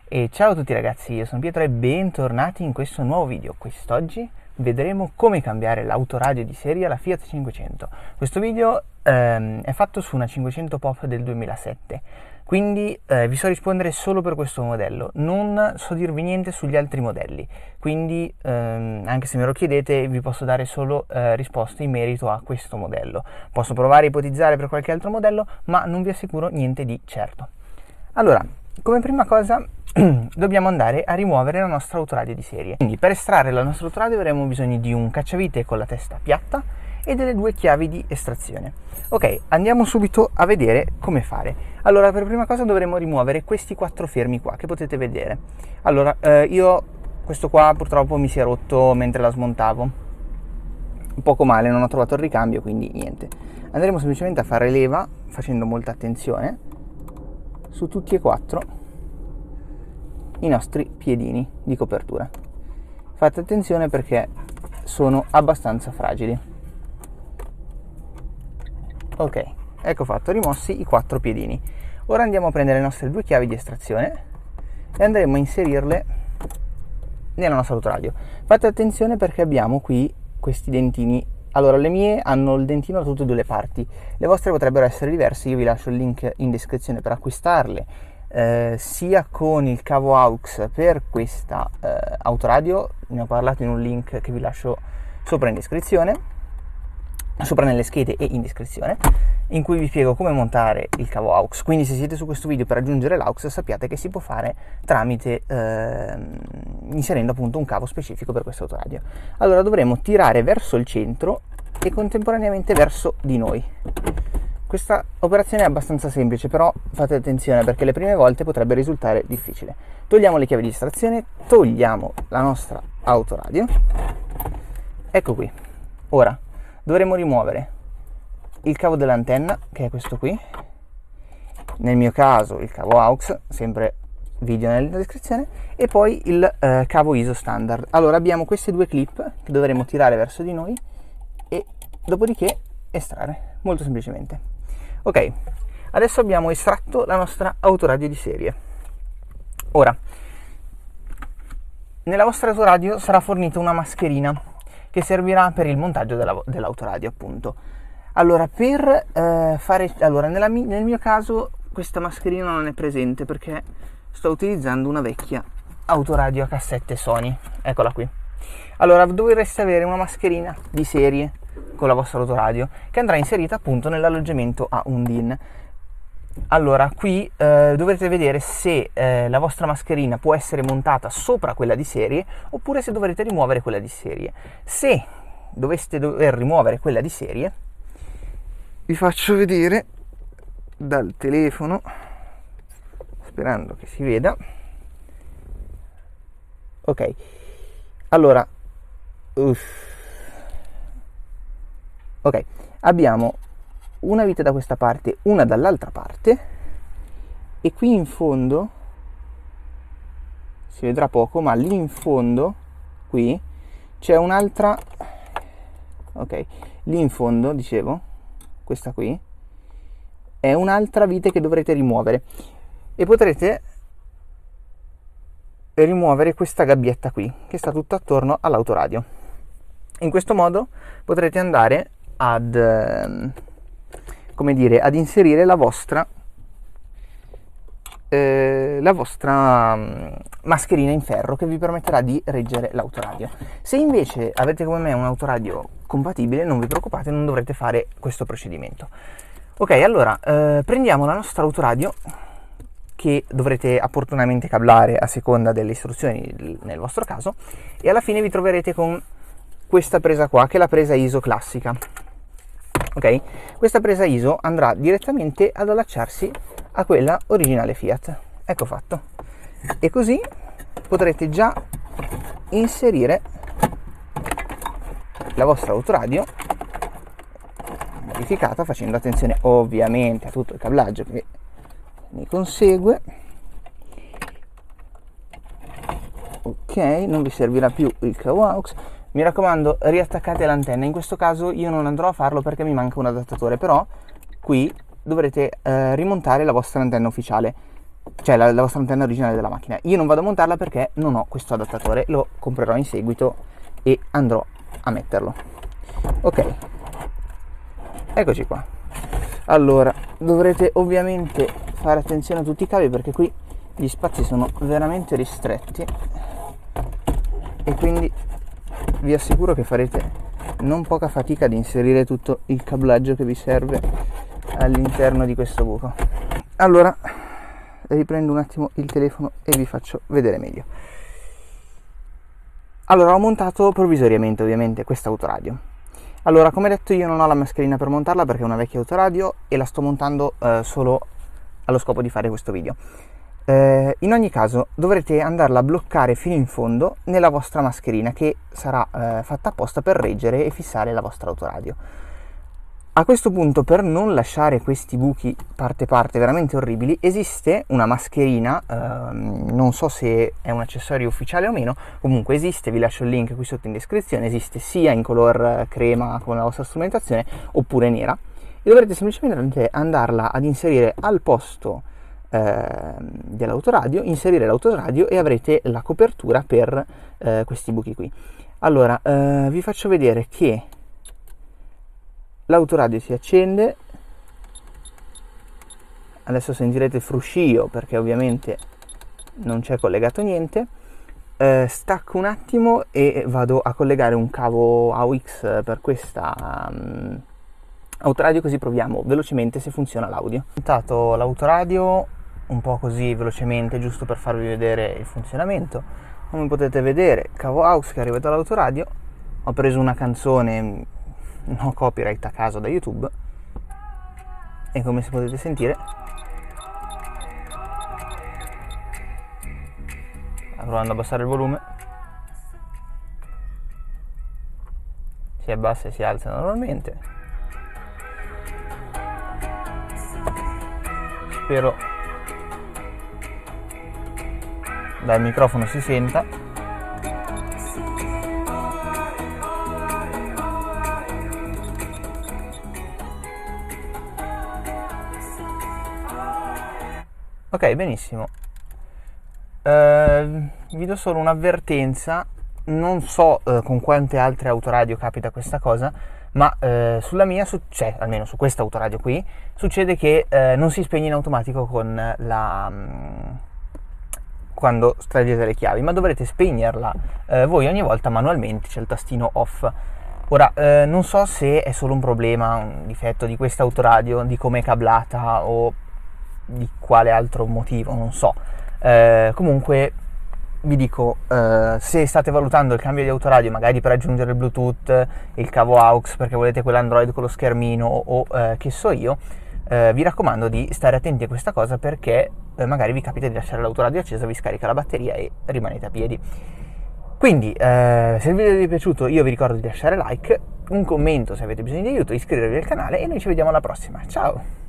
E ciao a tutti ragazzi, io sono Pietro e bentornati in questo nuovo video. Quest'oggi vedremo come cambiare l'autoradio di serie alla Fiat 500. Questo video è fatto su una 500 Pop del 2007, quindi vi so rispondere solo per questo modello, non so dirvi niente sugli altri modelli, quindi anche se me lo chiedete vi posso dare solo risposte in merito a questo modello. Posso provare a ipotizzare per qualche altro modello, ma non vi assicuro niente di certo. Allora, come prima cosa dobbiamo andare a rimuovere la nostra autoradio di serie. Quindi per estrarre la nostra autoradio avremo bisogno di un cacciavite con la testa piatta e delle due chiavi di estrazione. Ok, andiamo subito a vedere come fare. Allora, per prima cosa dovremo rimuovere questi quattro fermi qua che potete vedere. Allora, questo qua purtroppo mi si è rotto mentre la smontavo. Un poco male, non ho trovato il ricambio, quindi niente. Andremo semplicemente a fare leva facendo molta attenzione su tutti e quattro i nostri piedini di copertura. Fate attenzione perché sono abbastanza fragili. Ok, ecco fatto, rimossi i quattro piedini. Ora andiamo a prendere le nostre due chiavi di estrazione e andremo a inserirle nella nostra autoradio. Fate attenzione perché abbiamo qui questi dentini. Allora, le mie hanno il dentino da tutte e due le parti, le vostre potrebbero essere diverse. Io vi lascio il link in descrizione per acquistarle, sia con il cavo AUX per questa autoradio, ne ho parlato in un link che vi lascio sopra in descrizione, sopra nelle schede e in descrizione, in cui vi spiego come montare il cavo AUX. Quindi se siete su questo video per aggiungere l'AUX, sappiate che si può fare tramite inserendo appunto un cavo specifico per questo autoradio. Allora dovremo tirare verso il centro e contemporaneamente verso di noi. Questa operazione è abbastanza semplice, però fate attenzione perché le prime volte potrebbe risultare difficile. Togliamo le chiavi di estrazione, togliamo la nostra autoradio. Ecco qui. Ora dovremo rimuovere il cavo dell'antenna, che è questo qui, nel mio caso il cavo AUX, sempre video nella descrizione, e poi il cavo ISO standard. Allora abbiamo queste due clip che dovremo tirare verso di noi e dopodiché estrarre, molto semplicemente. Ok, adesso abbiamo estratto la nostra autoradio di serie. Ora, nella vostra autoradio sarà fornita una mascherina che servirà per il montaggio dell'autoradio, appunto. Allora, nel mio caso questa mascherina non è presente perché sto utilizzando una vecchia autoradio a cassette Sony. Eccola qui. Allora, dovreste avere una mascherina di serie con la vostra autoradio che andrà inserita appunto nell'alloggiamento a un DIN. Allora, qui dovrete vedere se la vostra mascherina può essere montata sopra quella di serie oppure se dovrete rimuovere quella di serie. Se doveste dover rimuovere quella di serie, vi faccio vedere dal telefono, sperando che si veda. Ok, allora ok, abbiamo una vite da questa parte, una dall'altra parte, e qui in fondo si vedrà poco, ma lì in fondo qui c'è un'altra. Ok, lì in fondo, dicevo, questa qui è un'altra vite che dovrete rimuovere e potrete rimuovere questa gabbietta qui che sta tutta attorno all'autoradio. In questo modo potrete andare ad inserire la vostra mascherina in ferro che vi permetterà di reggere l'autoradio. Se invece avete come me un autoradio compatibile, non vi preoccupate, non dovrete fare questo procedimento. Ok, allora prendiamo la nostra autoradio, che dovrete opportunamente cablare a seconda delle istruzioni nel vostro caso, e alla fine vi troverete con questa presa qua, che è la presa ISO classica. Ok, questa presa ISO andrà direttamente ad allacciarsi a quella originale Fiat. Ecco fatto. E così potrete già inserire la vostra autoradio modificata, facendo attenzione ovviamente a tutto il cablaggio che ne consegue. Ok, non vi servirà più il cavo AUX. Mi raccomando, riattaccate l'antenna. In questo caso io non andrò a farlo perché mi manca un adattatore, però qui dovrete rimontare la vostra antenna ufficiale. cioè la vostra antenna originale della macchina. Io non vado a montarla perché non ho questo adattatore, lo comprerò in seguito e andrò a metterlo. Ok, eccoci qua. Allora, dovrete ovviamente fare attenzione a tutti i cavi perché qui gli spazi sono veramente ristretti e quindi vi assicuro che farete non poca fatica ad inserire tutto il cablaggio che vi serve all'interno di questo buco. Allora, riprendo un attimo il telefono e vi faccio vedere meglio. Allora, ho montato provvisoriamente ovviamente questa autoradio. Allora, come detto, io non ho la mascherina per montarla perché è una vecchia autoradio e la sto montando solo allo scopo di fare questo video. In ogni caso dovrete andarla a bloccare fino in fondo nella vostra mascherina che sarà fatta apposta per reggere e fissare la vostra autoradio. A questo punto, per non lasciare questi buchi parte veramente orribili, esiste una mascherina, non so se è un accessorio ufficiale o meno, comunque esiste, vi lascio il link qui sotto in descrizione, esiste sia in color crema come la vostra strumentazione oppure nera e dovrete semplicemente andarla ad inserire al posto dell'autoradio, inserire l'autoradio e avrete la copertura per questi buchi qui. Allora, vi faccio vedere che l'autoradio si accende, adesso sentirete fruscio perché ovviamente non c'è collegato niente. Stacco un attimo e vado a collegare un cavo AUX per questa autoradio, così proviamo velocemente se funziona l'audio. Ho montato l'autoradio un po' così velocemente giusto per farvi vedere il funzionamento. Come potete vedere, cavo AUX che arriva dall'autoradio, ho preso una canzone no copyright a caso da YouTube e come si potete sentire provando a abbassare il volume si abbassa e si alza normalmente. Spero dal microfono si senta. Ok, benissimo. Vi do solo un'avvertenza, non so con quante altre autoradio capita questa cosa, ma sulla mia, cioè almeno su questa autoradio qui, succede che non si spegne in automatico con quando straggete le chiavi, ma dovrete spegnerla voi ogni volta manualmente, c'è il tastino off. Ora, non so se è solo un problema, un difetto di questa autoradio, di come è cablata o di quale altro motivo, non so. Comunque vi dico, se state valutando il cambio di autoradio magari per aggiungere il Bluetooth, il cavo AUX perché volete quell'Android con lo schermino o che so io, vi raccomando di stare attenti a questa cosa perché magari vi capita di lasciare l'autoradio accesa, vi scarica la batteria e rimanete a piedi. Quindi se il video vi è piaciuto io vi ricordo di lasciare like, un commento se avete bisogno di aiuto, iscrivervi al canale e noi ci vediamo alla prossima. Ciao!